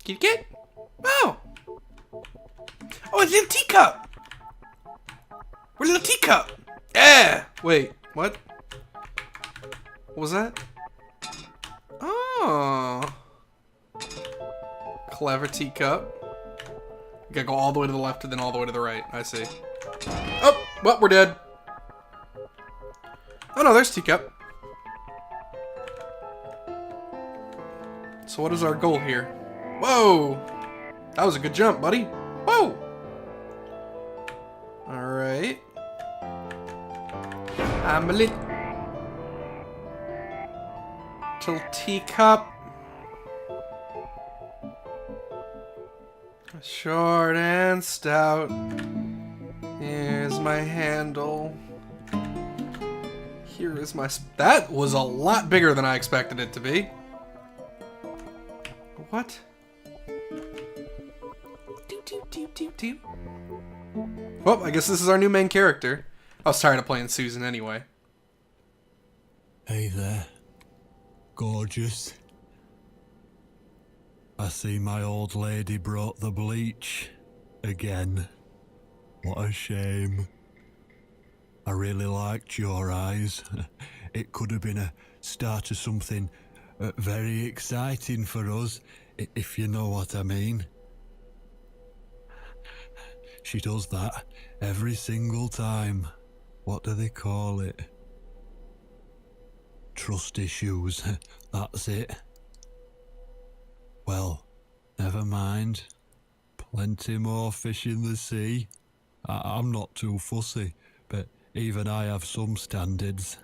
Kitty cat? Oh! Oh, it's a little teacup! We're a little teacup! Yeah! Wait, what? What was that? Oh. Clever teacup. You gotta go all the way to the left and then all the way to the right. I see. Oh! Well, we're dead. Oh no, there's Teacup. So what is our goal here? Whoa! That was a good jump, buddy. Whoa! Alright. I'm a little teacup. Short and stout. Here's my handle. Here is my... That was a lot bigger than I expected it to be. What? Well, I guess this is our new main character. I was tired of playing Susan anyway. Hey there, gorgeous. I see my old lady brought the bleach again. What a shame. I really liked your eyes. It could have been a start of something very exciting for us, if you know what I mean. She does that every single time. What do they call it? Trust issues. That's it. Well, never mind. Plenty more fish in the sea. I'm not too fussy, but even I have some standards.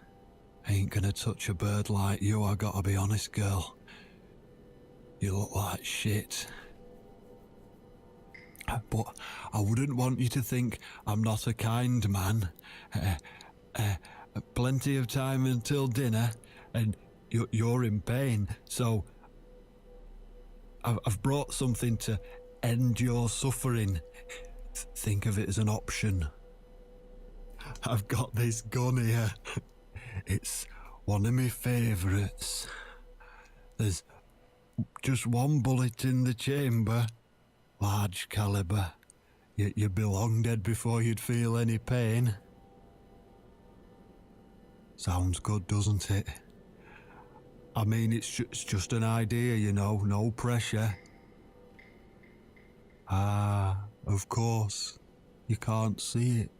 Ain't gonna touch a bird like you, I gotta be honest, girl. You look like shit. But I wouldn't want you to think I'm not a kind man. Plenty of time until dinner, and you're in pain, so I've brought something to end your suffering. Think of it as an option. I've got this gun here. It's one of my favourites. There's just one bullet in the chamber. Large caliber. You'd be long dead before you'd feel any pain. Sounds good, doesn't it? I mean, it's just an idea, you know, no pressure. Ah, of course. You can't see it.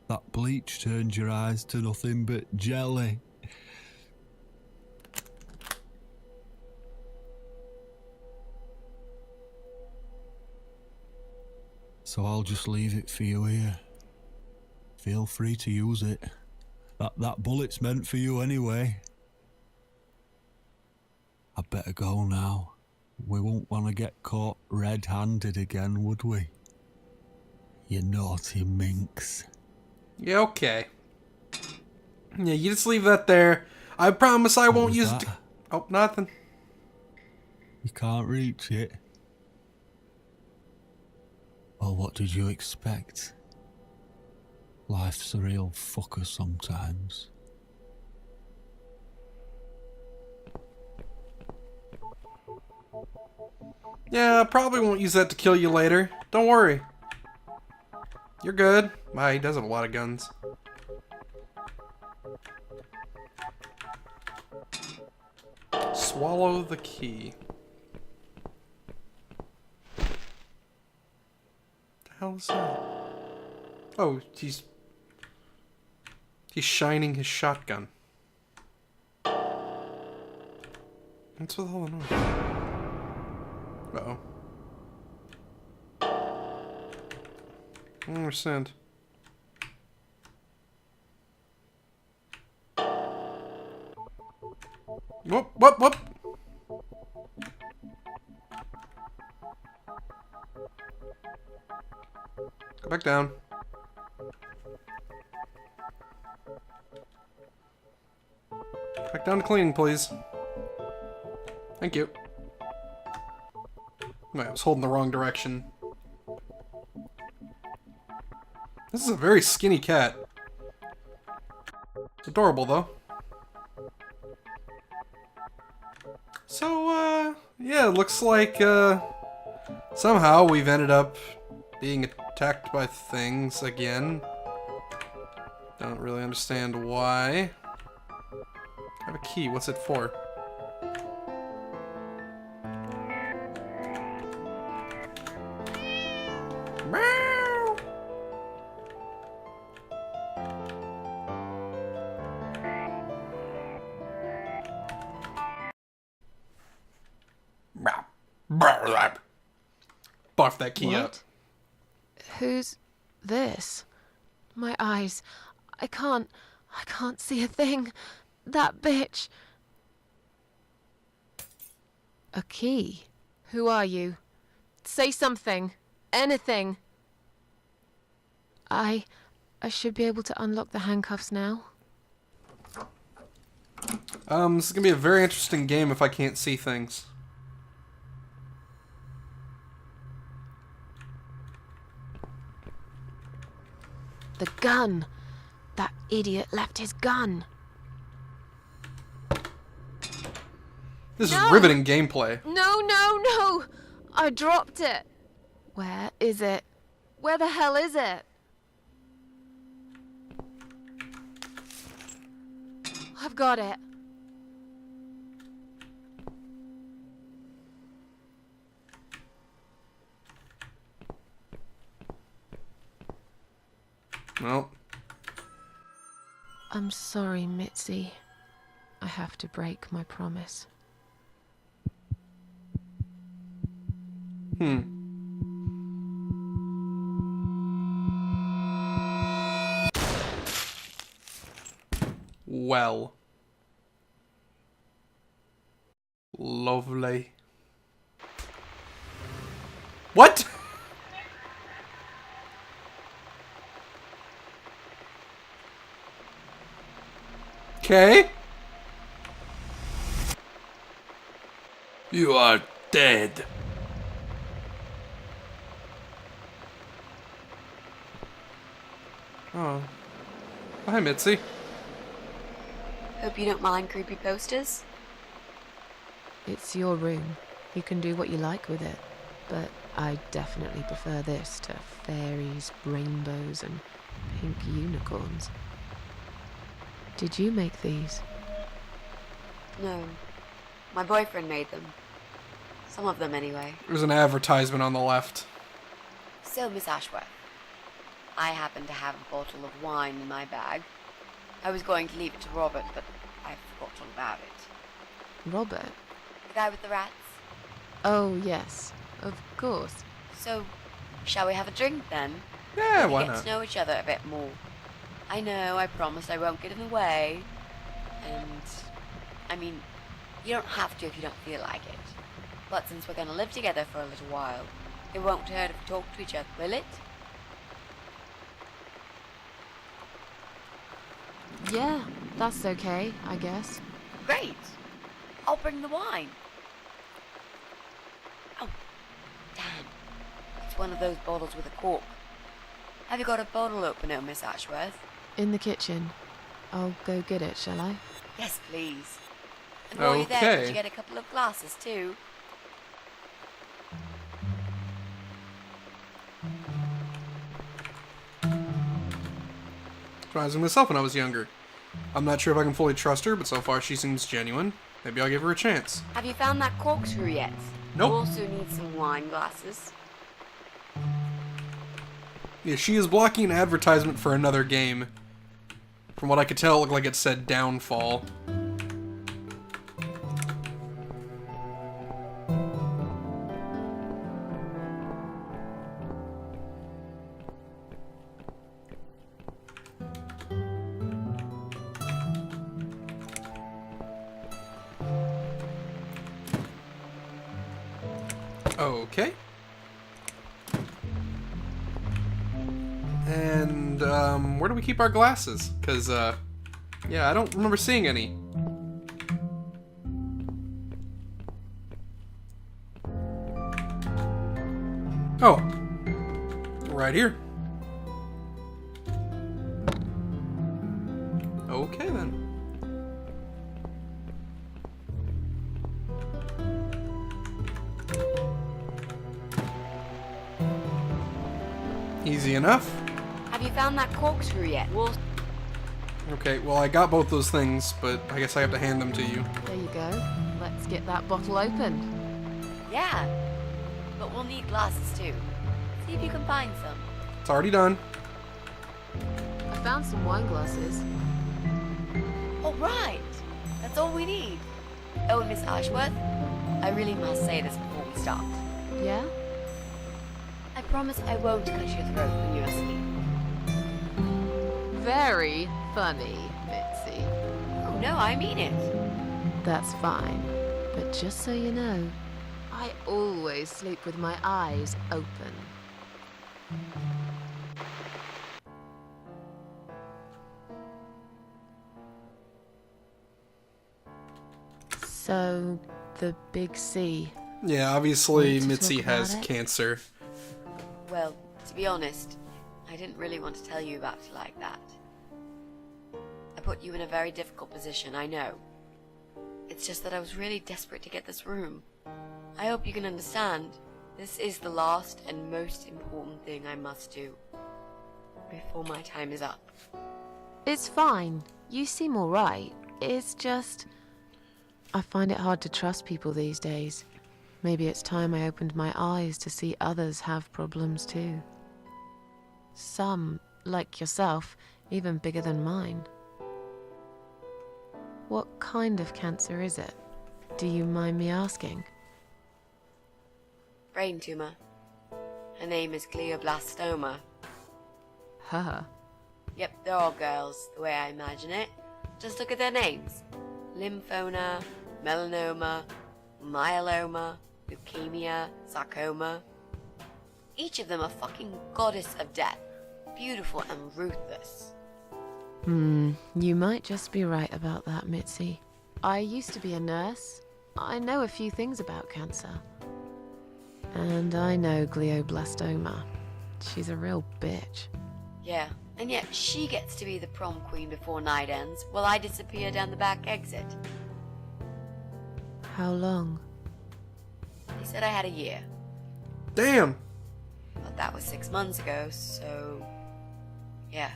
That bleach turns your eyes to nothing but jelly. So I'll just leave it for you here. Feel free to use it. That bullet's meant for you anyway. I'd better go now. We won't want to get caught red-handed again, would we? You naughty minx. Yeah, okay. Yeah, you just leave that there. I promise I won't use it. Oh, nothing. You can't reach it. Well, what did you expect? Life's a real fucker sometimes. Yeah, I probably won't use that to kill you later. Don't worry. You're good. Wow, he does have a lot of guns. Swallow the key. What the hell is that? Oh, he's shining his shotgun. What's with all the noise? Uh-oh. I don't understand. Whoop, whoop, whoop! Go back down. Back down to cleaning, please. Thank you. Wait, I was holding the wrong direction. This is a very skinny cat. It's adorable, though. So, yeah, it looks like, Somehow we've ended up being attacked by things again. Don't really understand why. I have a key. What's it for? Meow. Barf that key up. What? Who's this? My eyes. I can't see a thing. That bitch. A key? Who are you? Say something. Anything. I should be able to unlock the handcuffs now. This is gonna be a very interesting game if I can't see things. The gun. That idiot left his gun. This No! is riveting gameplay. No, no, no! I dropped it. Where is it? Where the hell is it? I've got it. Well, I'm sorry, Mitzi. I have to break my promise. well. Lovely. What? Okay. You are dead. Oh. Hi, Mitzi. Hope you don't mind creepy posters. It's your room. You can do what you like with it. But I definitely prefer this to fairies, rainbows, and pink unicorns. Did you make these? No. My boyfriend made them. Some of them, anyway. There's an advertisement on the left. So, Miss Ashworth, I happen to have a bottle of wine in my bag. I was going to leave it to Robert, but I forgot all about it. Robert? The guy with the rats? Oh, yes. Of course. So, shall we have a drink then? Yeah, Maybe why get not? to know each other a bit more. I know, I promised I won't get in the way. And, I mean, you don't have to if you don't feel like it. But since we're going to live together for a little while, it won't hurt if we talk to each other, will it? Yeah, that's okay, I guess. Great. I'll bring the wine. Oh, damn. It's one of those bottles with a cork. Have you got a bottle opener, Miss Ashworth? In the kitchen. I'll go get it, shall I? Yes, please. And while you're there, could Okay. you get a couple of glasses, too? I was myself when I was younger. I'm not sure if I can fully trust her, but so far she seems genuine. Maybe I'll give her a chance. Have you found that corkscrew yet? Nope. You also need some wine glasses. Yeah, she is blocking an advertisement for another game. From what I could tell, it looked like it said Downfall. Okay. And, where do we keep our glasses? Because, yeah, I don't remember seeing any. Oh. Right here. Okay, then. Easy enough. Have you found that corkscrew yet? Well, Okay, well, I got both those things, but I guess I have to hand them to you. There you go. Let's get that bottle opened. yeah. But we'll need glasses too. See if you can find some. It's already done. I found some wine glasses. All right. That's all we need. Oh, Miss Ashworth, I really must say this before we start. Yeah? I promise I won't cut your throat when you're asleep. Very funny, Mitzi. Oh, no, I mean it. That's fine. But just so you know, I always sleep with my eyes open. So, the big C. Yeah, obviously Want to Mitzi talk about has it? cancer. Well, to be honest, I didn't really want to tell you about it like that. I put you in a very difficult position, I know. It's just that I was really desperate to get this room. I hope you can understand. This is the last and most important thing I must do before my time is up. It's fine. You seem alright. It's just... I find it hard to trust people these days. Maybe it's time I opened my eyes to see others have problems too. Some, like yourself, even bigger than mine. What kind of cancer is it? Do you mind me asking? Brain tumor. Her name is glioblastoma. Haha. Yep, they're all girls, the way I imagine it. Just look at their names. Lymphoma, melanoma, myeloma, leukemia, sarcoma. Each of them a fucking goddess of death. Beautiful and ruthless. You might just be right about that, Mitzi. I used to be a nurse. I know a few things about cancer. And I know glioblastoma. She's a real bitch. Yeah, and yet she gets to be the prom queen before night ends, while I disappear down the back exit. How long? They said I had a year, Damn! but that was 6 months ago, so... yeah.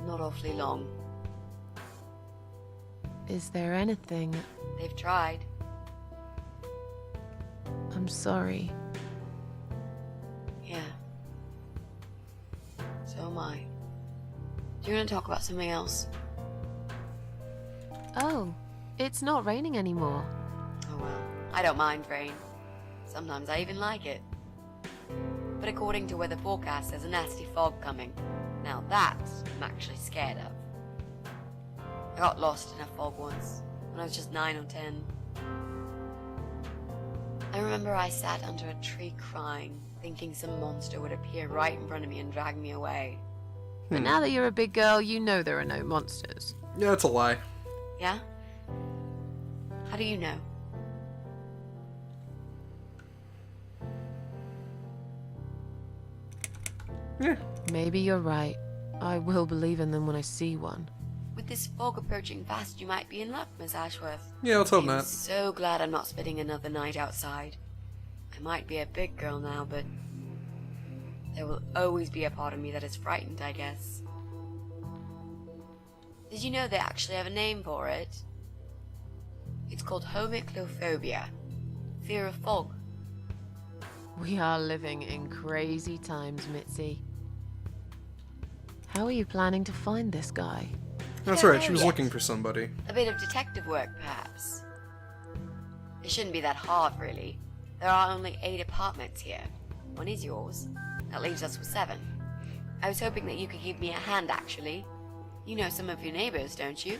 Not awfully long. Is there anything... They've tried. I'm sorry. Yeah. So am I. Do you want to talk about something else? Oh, it's not raining anymore. Oh well, I don't mind rain. Sometimes I even like it. But according to weather forecast, there's a nasty fog coming. Now that I'm actually scared of. I got lost in a fog once, when I was just 9 or 10. I remember I sat under a tree crying, thinking some monster would appear right in front of me and drag me away. But now that you're a big girl, you know there are no monsters. Yeah, it's a lie. Yeah? How do you know? Yeah. Maybe you're right. I will believe in them when I see one. With this fog approaching fast, you might be in luck, Miss Ashworth. Yeah, let's hope I'm not. so glad I'm not spending another night outside. I might be a big girl now, but there will always be a part of me that is frightened, I guess. Did you know they actually have a name for it? It's called homiclophobia, fear of fog. We are living in crazy times, Mitzi. How are you planning to find this guy? That's don't right, know she was yet. looking for somebody. A bit of detective work, perhaps. It shouldn't be that hard, really. There are only 8 apartments here. One is yours. That leaves us with 7. I was hoping that you could give me a hand, actually. You know some of your neighbors, don't you?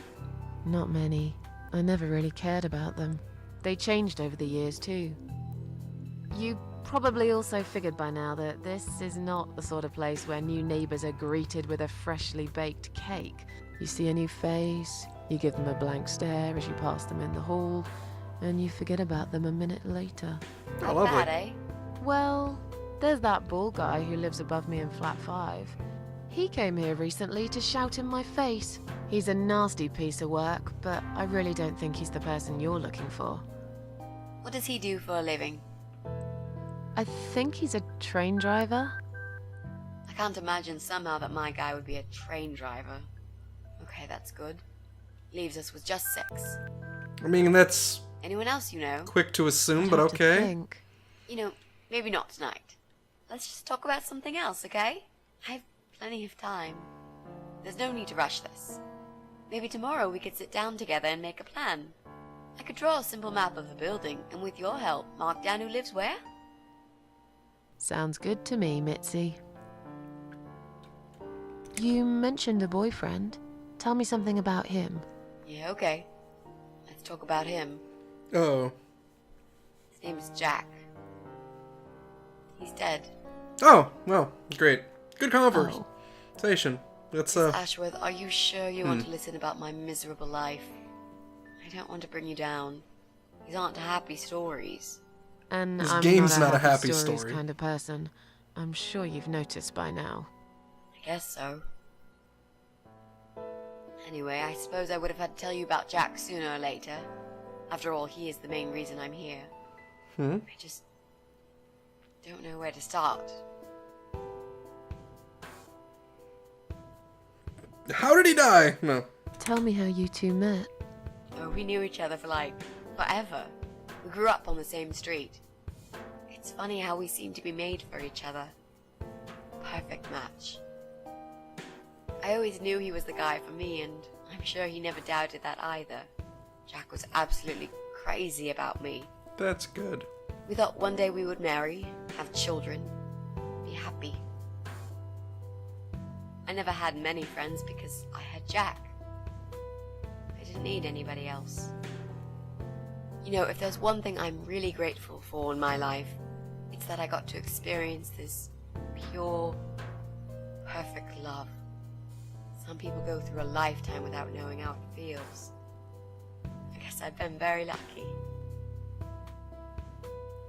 Not many. I never really cared about them. They changed over the years, too. You probably also figured by now that this is not the sort of place where new neighbors are greeted with a freshly baked cake. You see a new face, you give them a blank stare as you pass them in the hall, and you forget about them a minute later. Oh, Not lovely. bad, eh? Well, there's that bald guy who lives above me in flat 5. He came here recently to shout in my face. He's a nasty piece of work, but I really don't think he's the person you're looking for. What does he do for a living? I think he's a train driver. can't imagine somehow that my guy would be a train driver. Okay, that's good. Leaves us with just 6. I mean, that's Anyone else you know? quick to assume, I'd but have to okay. think. You know, maybe not tonight. Let's just talk about something else, okay? I have plenty of time. There's no need to rush this. Maybe tomorrow we could sit down together and make a plan. I could draw a simple map of the building, and with your help, mark down who lives where. Sounds good to me, Mitzi. You mentioned a boyfriend. Tell me something about him. Yeah, okay. Let's talk about him. Oh. His name is Jack. He's dead. Oh, well, great. Good Oh, conversation. Let's, Miss Ashworth, are you sure you want to listen about my miserable life? I don't want to bring you down. These aren't happy stories. and This I'm game's not not a happy stories story. kind of person. I'm sure you've noticed by now. I guess so. Anyway, I suppose I would have had to tell you about Jack sooner or later. After all, he is the main reason I'm here. I just don't know where to start. How did he die? No. Tell me how you two met. Oh, we knew each other for like forever. We grew up on the same street. It's funny how we seem to be made for each other. Perfect match. I always knew he was the guy for me, and I'm sure he never doubted that either. Jack was absolutely crazy about me. That's good. We thought one day we would marry, have children, be happy. I never had many friends because I had Jack. I didn't need anybody else. You know, if there's one thing I'm really grateful for in my life, it's that I got to experience this pure, perfect love. Some people go through a lifetime without knowing how it feels. I guess I've been very lucky.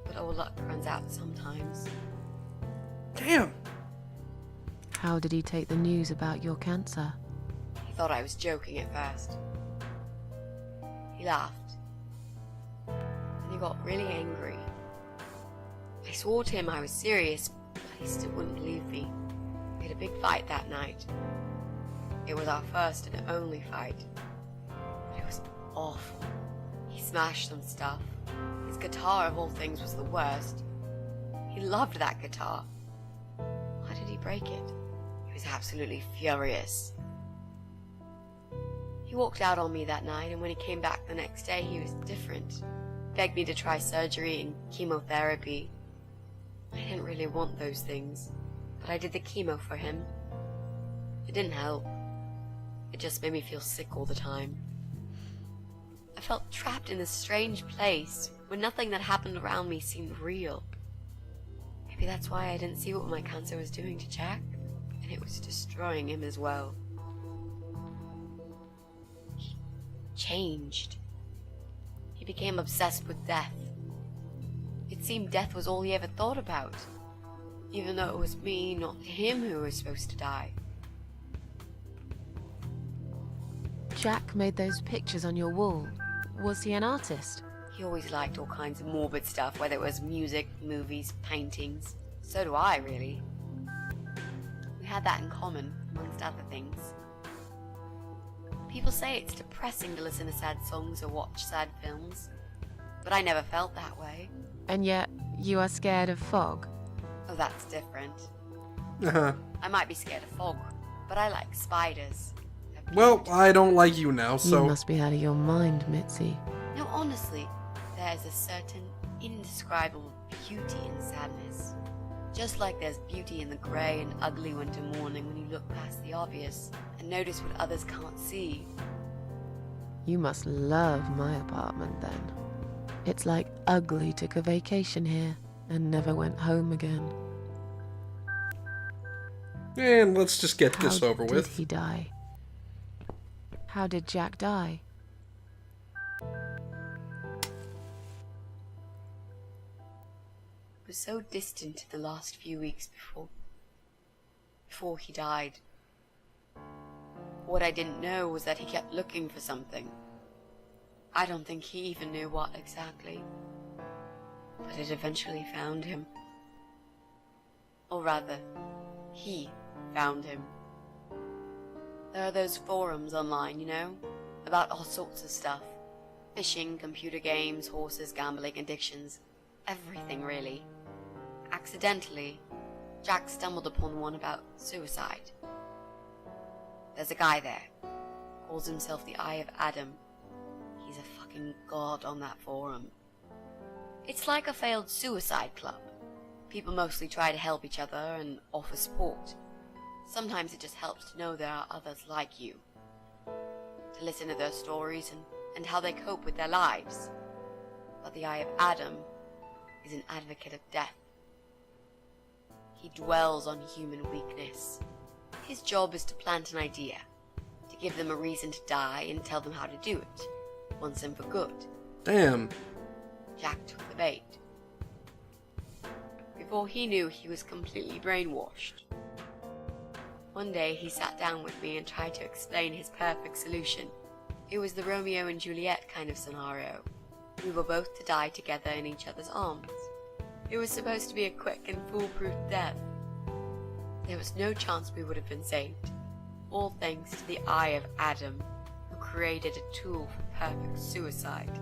But all luck runs out sometimes. Damn. How did he take the news about your cancer? He thought I was joking at first. He laughed. And he got really angry. I swore to him I was serious, but he still wouldn't believe me. We had a big fight that night. It was our first and only fight. But it was awful. He smashed some stuff. His guitar, of all things, was the worst. He loved that guitar. Why did he break it? He was absolutely furious. He walked out on me that night, and when he came back the next day, he was different. Begged me to try surgery and chemotherapy. I didn't really want those things, but I did the chemo for him. It didn't help. It just made me feel sick all the time. I felt trapped in this strange place where nothing that happened around me seemed real. Maybe that's why I didn't see what my cancer was doing to Jack, and it was destroying him as well. He changed. He became obsessed with death. It seemed death was all he ever thought about, even though it was me, not him, who was supposed to die. Jack made those pictures on your wall. Was he an artist? He always liked all kinds of morbid stuff, whether it was music, movies, paintings. So do I, really. We had that in common, amongst other things. People say it's depressing to listen to sad songs or watch sad films, but I never felt that way. And yet, you are scared of fog? Oh, that's different. Uh-huh. I might be scared of fog, but I like spiders. They're Well, cute. I don't like you now, You so... must be out of your mind, Mitzi. No, honestly, there's a certain indescribable beauty in sadness. Just like there's beauty in the grey and ugly winter morning when you look past the obvious and notice what others can't see. You must love my apartment then. It's like Ugly took a vacation here and never went home again. And let's just get this How over did with. he die? How did Jack die? It was so distant the last few weeks before he died. What I didn't know was that he kept looking for something. I don't think he even knew what exactly, but it eventually found him. Or rather, he found him. There are those forums online, you know, about all sorts of stuff. Fishing, computer games, horses, gambling, addictions, everything really. Accidentally, Jack stumbled upon one about suicide. There's a guy there, calls himself the Eye of Adam. He's a fucking god on that forum. It's like a failed suicide club. People mostly try to help each other and offer support. Sometimes it just helps to know there are others like you. To listen to their stories and how they cope with their lives. But the Eye of Adam is an advocate of death. He dwells on human weakness. His job is to plant an idea, to give them a reason to die and tell them how to do it, once and for good. Damn. Jack took the bait. Before he knew, he was completely brainwashed. One day he sat down with me and tried to explain his perfect solution. It was the Romeo and Juliet kind of scenario. We were both to die together in each other's arms. It was supposed to be a quick and foolproof death. There was no chance we would have been saved. All thanks to the Eye of Adam, who created a tool for perfect suicide.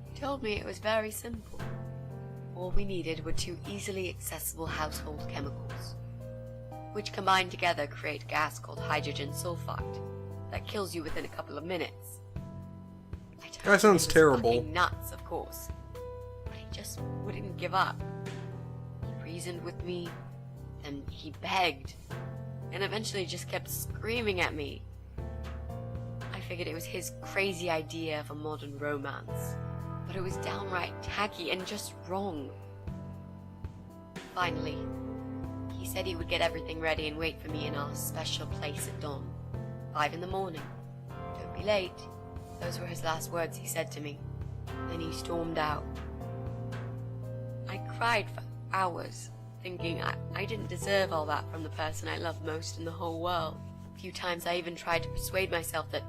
He told me it was very simple. All we needed were 2 easily accessible household chemicals, which combined together create a gas called hydrogen sulfide that kills you within a couple of minutes. That sounds terrible. Fucking nuts, of course, but he just wouldn't give up. He reasoned with me, and he begged, and eventually just kept screaming at me. I figured it was his crazy idea of a modern romance, but it was downright tacky and just wrong. Finally, he said he would get everything ready and wait for me in our special place at dawn, 5 in the morning. Don't be late. Those were his last words he said to me. Then he stormed out. I cried for hours, thinking I didn't deserve all that from the person I loved most in the whole world. A few times I even tried to persuade myself that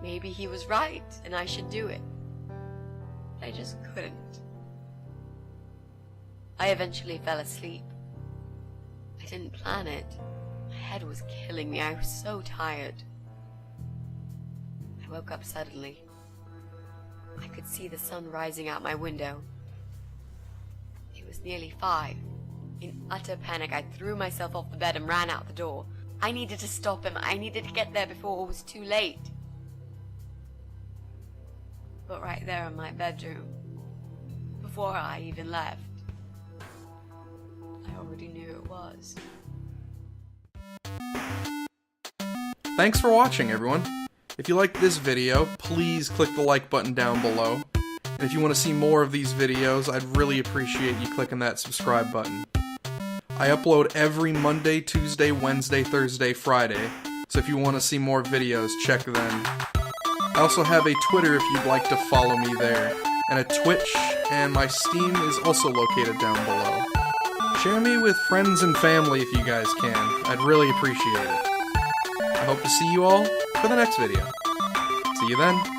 maybe he was right and I should do it. I just couldn't. I eventually fell asleep. I didn't plan it. My head was killing me. I was so tired. I woke up suddenly. I could see the sun rising out my window. It was nearly 5. In utter panic, I threw myself off the bed and ran out the door. I needed to stop him. I needed to get there before it was too late. But right there in my bedroom, before I even left, I already knew it was. Thanks for watching, everyone. If you liked this video, please click the like button down below. And if you want to see more of these videos, I'd really appreciate you clicking that subscribe button. I upload every Monday, Tuesday, Wednesday, Thursday, Friday, so if you want to see more videos, check then. I also have a Twitter if you'd like to follow me there, and a Twitch, and my Steam is also located down below. Share me with friends and family if you guys can. I'd really appreciate it. I hope to see you all for the next video. See you then.